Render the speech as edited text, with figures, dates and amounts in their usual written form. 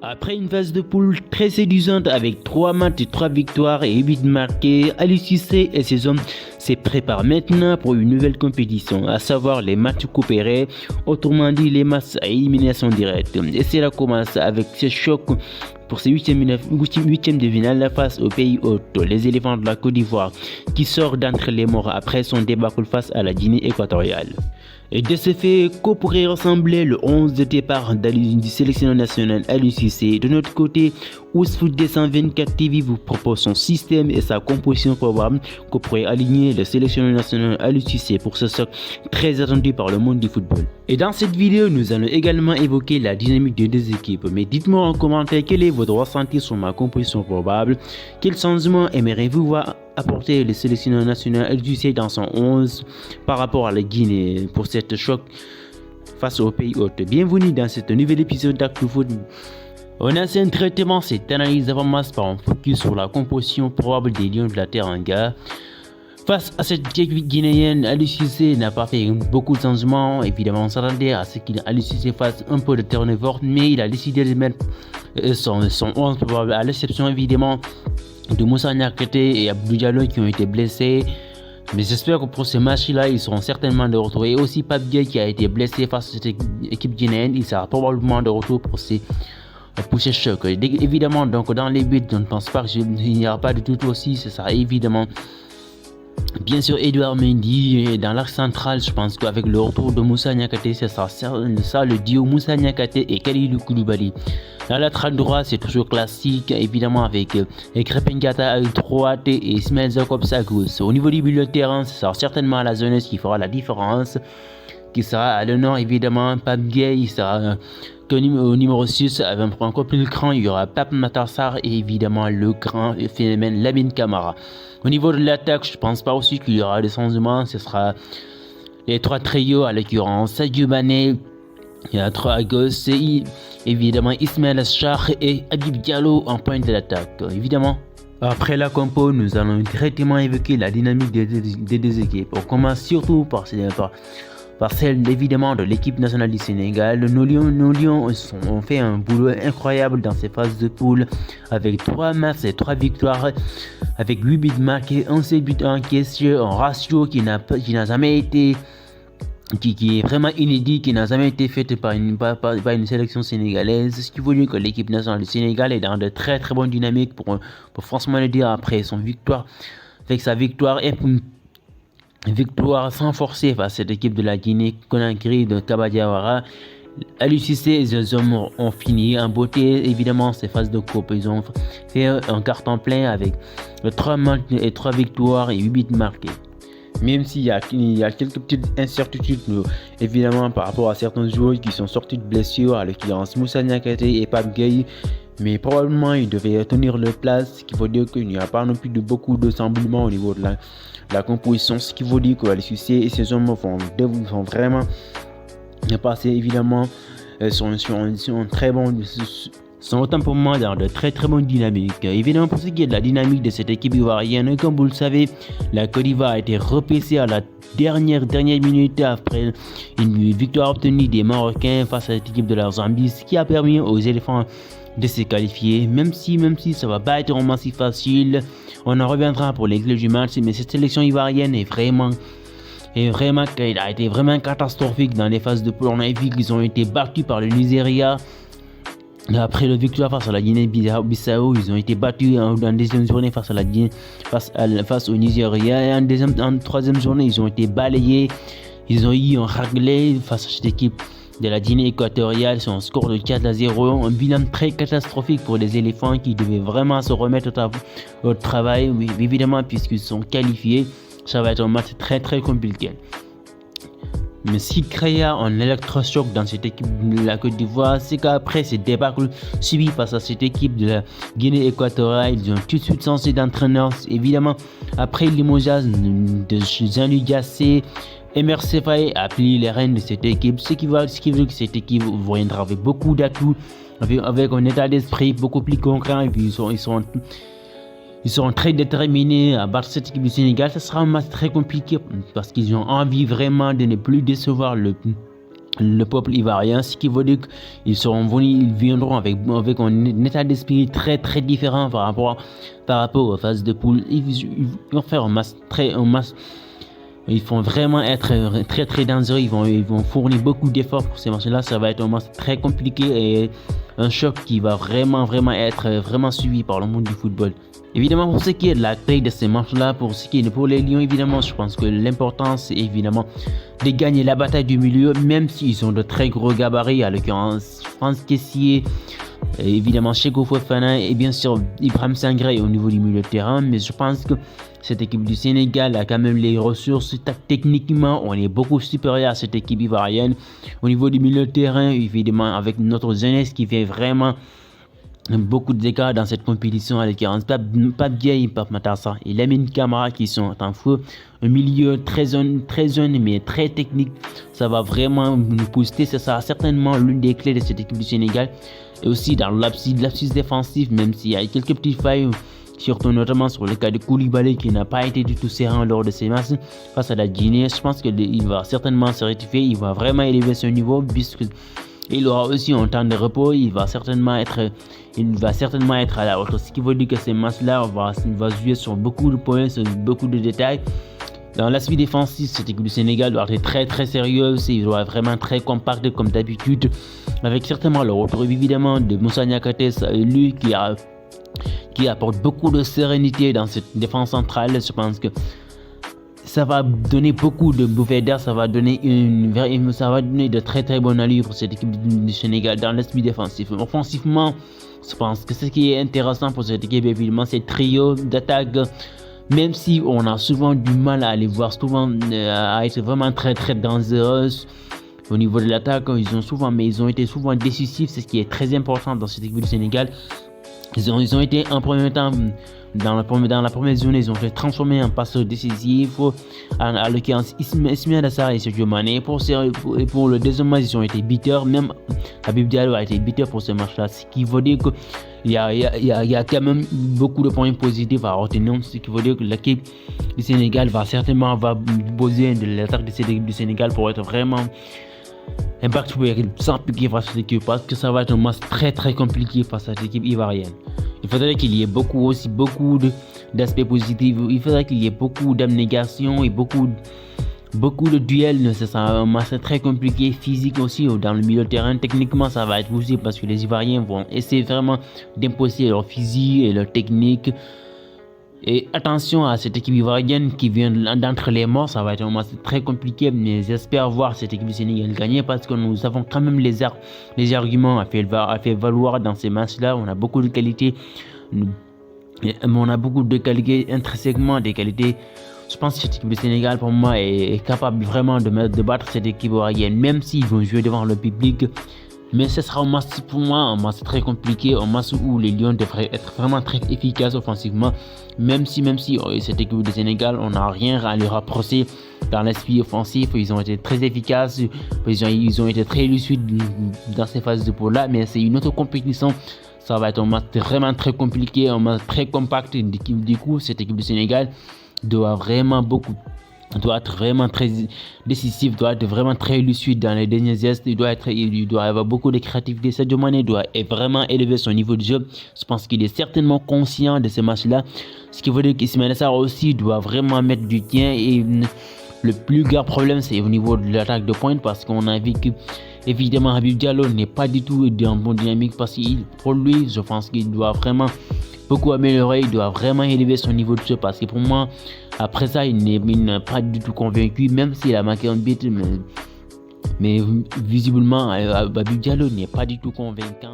Après une phase de poule très séduisante avec 3 matchs, 3 victoires et 8 marqués, Aliou Cissé et ses hommes se préparent maintenant pour une nouvelle compétition, à savoir les matchs coopérés, autrement dit les matchs à élimination directe. Et cela commence avec ce choc pour ces huitièmes de finale face au pays hôte, les éléphants de la Côte d'Ivoire, qui sort d'entre les morts après son débâcle face à la Guinée équatoriale. Et de ce fait, que pourrait ressembler le 11 de départ du sélectionneur national Aliou Cissé. De notre côté, Ousfoot 224 TV vous propose son système et sa composition probable que pourrait aligner le sélectionneur national Aliou Cissé pour ce socle très attendu par le monde du football. Et dans cette vidéo, nous allons également évoquer la dynamique des deux équipes. Mais dites-moi en commentaire quel est votre ressenti sur ma composition probable. Quel changement aimeriez-vous voir apporter le sélectionneur national Aliou Cissé dans son 11 par rapport à la Guinée pour cette choc face au pays hôte. Bienvenue dans ce nouvel épisode d'ActuFoot. On a un traitement cette analyse avant-match par un focus sur la composition probable des Lions de la Teranga. Face à cette équipe guinéenne, Aliou Cissé n'a pas fait beaucoup de changements. Évidemment, on s'attendait à ce qu'Aliou Cissé fasse un peu de turnover, mais il a décidé de mettre son 11 probable, à l'exception évidemment de Moussa Niakhaté et Abdou Diallo qui ont été blessés. Mais j'espère que pour ce match-là, ils seront certainement de retour. Et aussi Pape Gueye qui a été blessé face à cette équipe guinéenne, il sera probablement de retour pour ces chocs. Évidemment, donc dans les buts, je ne pense pas qu'il n'y aura pas de tout aussi. Ce sera évidemment bien sûr Edouard Mendy. Et dans l'axe central, je pense qu'avec le retour de Moussa Niakhaté, ce sera ça le duo Moussa Niakhaté et Kalidou Koulibaly. Dans la latéral droit, c'est toujours classique, évidemment avec Krépin Diatta à droite et Ismaël Jakobs à gauche. Au niveau du milieu de terrain, ce sera certainement la jeunesse qui fera la différence, qui sera à l'honneur évidemment Pape Gueye, il sera au numéro 6 avec encore plus grand, il y aura Pape Matar Sarr et évidemment le grand phénomène Lamine Camara. Au niveau de l'attaque, je ne pense pas aussi qu'il y aura des changements, ce sera les 3 trios à l'occurrence Sadio Mané, il y a 3 à gauche, c'est évidemment Ismaël Sarr et Habib Diallo en pointe de l'attaque. Évidemment, après la compo, nous allons directement évoquer la dynamique des deux équipes. On commence surtout par celle évidemment de l'équipe nationale du Sénégal. Nos Lions ont fait un boulot incroyable dans ces phases de poule avec 3 matchs et 3 victoires, avec 8 buts marqués, 1 seul but encaissé, un ratio qui n'a jamais été qui est vraiment inédit, qui n'a jamais été faite par une sélection sénégalaise, ce qui veut dire que l'équipe nationale du Sénégal est dans de très très bonnes dynamiques pour franchement le dire après son victoire, avec sa victoire et victoire sans forcer face à cette équipe de la Guinée Conakry de Kaba Diawara. Aliou Cissé et ses hommes ont fini en beauté évidemment ces phases de coupe. Ils ont fait un carton plein avec 3 matchs et 3 victoires et 8 buts marqués. Même s'il y a quelques petites incertitudes évidemment par rapport à certains joueurs qui sont sortis de blessures, à l'occurrence Moussa Niakhaté et Pape Gueye, mais probablement ils devaient tenir leur place, ce qui veut dire qu'il n'y a pas non plus de beaucoup de semblement au niveau de la composition, ce qui veut dire que Aliou Cissé et ses hommes vont vraiment passer évidemment sont très bons, sont autant pour moi dans de très très bonnes dynamiques. Évidemment, pour ce qui est de la dynamique de cette équipe ivoirienne, comme vous le savez, la Côte d'Ivoire a été repêchée à la dernière minute après une victoire obtenue des Marocains face à cette équipe de la Zambie, ce qui a permis aux éléphants de se qualifier, même si ça va pas être vraiment si facile. On en reviendra pour les clés du match, mais cette sélection ivoirienne a été vraiment catastrophique dans les phases de poule. On a vu qu'ils ont été battus par le Nigeria. Après la victoire face à la Guinée-Bissau, ils ont été battus en deuxième journée face au Nigeria. Et en troisième journée, ils ont été balayés. Ils ont eu un raglé face à cette équipe de la Guinée équatoriale sur un score de 4-0. Un bilan très catastrophique pour les éléphants qui devaient vraiment se remettre au travail. Oui, évidemment, puisqu'ils sont qualifiés, ça va être un match très très compliqué. Mais ce qui créa un électrochoc dans cette équipe de la Côte d'Ivoire, c'est qu'après ce débâcle subi face à cette équipe de la Guinée équatoriale, ils ont tout de suite changé d'entraîneur. Évidemment, après le limogeage de Jean-Louis Gasset, MRC Faye a plié les rênes de cette équipe, ce qui veut dire que cette équipe viendra avec beaucoup d'atouts, avec un état d'esprit beaucoup plus concret, et puis ils sont très déterminés à battre cette équipe du Sénégal. Ce sera un match très compliqué parce qu'ils ont envie vraiment de ne plus décevoir le le peuple ivoirien, ce qui veut dire qu'ils seront venus, ils viendront avec un état d'esprit très très différent par rapport aux phases de poule. Ils vont faire un match. Ils vont vraiment être très très dangereux. Ils vont fournir beaucoup d'efforts pour ces matchs-là. Ça va être un match très compliqué et un choc qui va vraiment être vraiment suivi par le monde du football. Évidemment, pour ce qui est de la taille de ces matchs-là, pour les Lions, évidemment, je pense que l'important, c'est évidemment de gagner la bataille du milieu, même s'ils ont de très gros gabarits, à l'occurrence France Kessié, évidemment Cheikhou Fofana et bien sûr Ibrahim Sangaré au niveau du milieu de terrain. Mais je pense que cette équipe du Sénégal a quand même les ressources. Techniquement, on est beaucoup supérieur à cette équipe ivoirienne. Au niveau du milieu de terrain, évidemment, avec notre jeunesse qui fait vraiment beaucoup d'écarts dans cette compétition, à l'occurrence Pape Gueye, Pape Matarsa et Lamine Camara qui sont en feu. Un milieu très jeune mais très technique. Ça va vraiment nous booster. Ça sera certainement l'une des clés de cette équipe du Sénégal. Et aussi dans l'abside défensif, même s'il y a quelques petites failles, surtout notamment sur le cas de Koulibaly qui n'a pas été du tout serein lors de ces matchs face à la Guinée. Je pense qu'il va certainement se rectifier. Il va vraiment élever son niveau puisque il aura aussi un temps de repos. Il va certainement être à la hauteur. Ce qui veut dire que ces matchs-là, on va jouer sur beaucoup de points, sur beaucoup de détails. Dans l'aspect défensif, cette équipe du Sénégal doit être très très sérieuse. Il doit être vraiment très compact comme d'habitude. Avec certainement le retour évidemment de Moussa Niakhaté, lui qui apporte beaucoup de sérénité dans cette défense centrale. Je pense que ça va donner beaucoup de bouffées d'air, ça va donner de très très bonnes allures pour cette équipe du Sénégal dans l'aspect défensif. Offensivement, je pense que ce qui est intéressant pour cette équipe, évidemment, c'est le trio d'attaque. Même si on a souvent du mal à les voir, à être vraiment très très dangereuses au niveau de l'attaque, ils ont été souvent décisifs, c'est ce qui est très important dans cette équipe du Sénégal. Ils ont été en premier temps, dans la première zone, ils ont été transformés en passeurs décisifs, à l'occurrence Ismaïla Sarr et Sadio Mané. Pour le deuxième match, ils ont été buteurs, même Habib Diallo a été buteur pour ce match-là, ce qui veut dire qu'il y a quand même beaucoup de points positifs à retenir, ce qui veut dire que l'équipe du Sénégal va poser de l'attaque de cette équipe du Sénégal pour être vraiment impact sans piquer face à cette équipe, parce que ça va être un match très très compliqué face à cette équipe ivoirienne. Il faudrait qu'il y ait beaucoup d'aspects positifs. Il faudrait qu'il y ait beaucoup d'abnégation et beaucoup de duels. C'est un match très compliqué, physique aussi dans le milieu de terrain. Techniquement, ça va être aussi parce que les Ivoiriens vont essayer vraiment d'imposer leur physique et leur technique. Et attention à cette équipe ivoirienne qui vient d'entre les morts, ça va être un match très compliqué, mais j'espère voir cette équipe du Sénégal gagner parce que nous avons quand même les arguments à faire valoir dans ces matchs-là. On a beaucoup de qualités, intrinsèquement des qualités. Je pense que cette équipe du Sénégal, pour moi, est capable vraiment de battre cette équipe ivoirienne, même s'ils vont jouer devant le public. Mais ce sera un match pour moi, un match très compliqué, un match où les Lions devraient être vraiment très efficaces offensivement. Même si cette équipe du Sénégal, on n'a rien à leur reprocher dans l'aspect offensif. Ils ont été très efficaces, ils ont été très lucides dans ces phases de poule là. Mais c'est une autre compétition. Ça va être un match vraiment très compliqué, un match très compact. Du coup, cette équipe du Sénégal doit être vraiment très décisif, doit être vraiment très lucide dans les derniers gestes, il doit avoir beaucoup de créativité. Sadio Mané doit vraiment élever son niveau de jeu. Je pense qu'il est certainement conscient de ce match-là, ce qui veut dire qu'Ismaïla Sarr aussi doit vraiment mettre du tien. Et le plus grand problème, c'est au niveau de l'attaque de pointe, parce qu'on a vu que évidemment Habib Diallo n'est pas du tout dans bon dynamique, parce que pour lui, je pense qu'il doit vraiment beaucoup améliorer, il doit vraiment élever son niveau de jeu, parce que pour moi, après ça, il n'est pas du tout convaincu, même s'il a marqué un but, mais visiblement, Habib Diallo n'est pas du tout convaincant.